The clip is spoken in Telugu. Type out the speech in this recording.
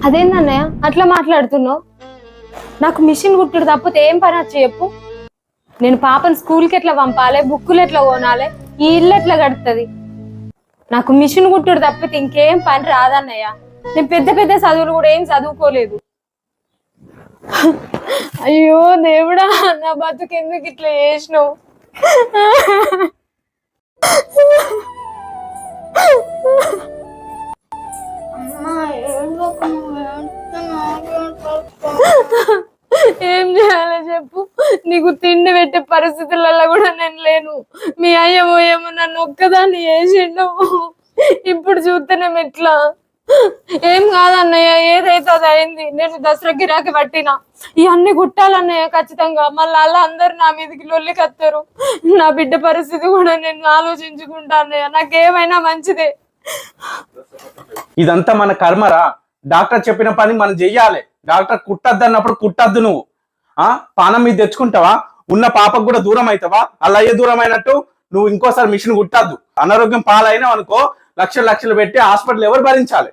అదేందన్నయ్య అట్లా మాట్లాడుతున్నావు? నాకు మిషన్ కుట్టుడు తప్పితే ఏం పని వచ్చి చెప్పు. నేను పాపను స్కూల్కి ఎట్లా పంపాలి, బుక్కులు ఎట్లా కొనాలి, ఈ ఇల్లు ఎట్లా గడుతుంది? నాకు మిషన్ కుట్టుడు తప్పితే ఇంకేం పని రాదన్నయ్య. నేను పెద్ద పెద్ద చదువులు కూడా ఏం చదువుకోలేదు. అయ్యో దేవుడా, నా బతుకు ఎందుకు ఇట్లా చేసినావు? ఏం చేయాలో చెప్పు. నీకు తిండి పెట్టే పరిస్థితులలో కూడా నేను లేను. మీ అయ్యమో ఏమో నన్ను ఒక్కదాన్ని చేసిండు. ఇప్పుడు చూస్తేనేం ఎట్లా? ఏం కాదన్నయ్య, ఏదైతే అది అయింది. నేను దసరా గిరాకి పట్టినా ఇవన్నీ కుట్టాలన్నయ్య ఖచ్చితంగా. మళ్ళీ అలా అందరు నా మీదకి లొల్లి కత్తారు. నా బిడ్డ పరిస్థితి కూడా నేను ఆలోచించుకుంటా అన్నయ్య. నాకేమైనా మంచిదే. ఇదంతా మన కర్మరా. డాక్టర్ చెప్పిన పని మనం చెయ్యాలి. డాక్టర్ కుట్టద్దు అన్నప్పుడు కుట్టద్దు. నువ్వు పానం మీద తెచ్చుకుంటావా? ఉన్న పాపకు కూడా దూరం అవుతావా? అలా అయ్యే దూరం అయినట్టు నువ్వు ఇంకోసారి మిషన్ కుట్టద్దు. అనారోగ్యం పాలైనా అనుకో, లక్షలు లక్షలు పెట్టి హాస్పిటల్ ఎవరు భరించాలి?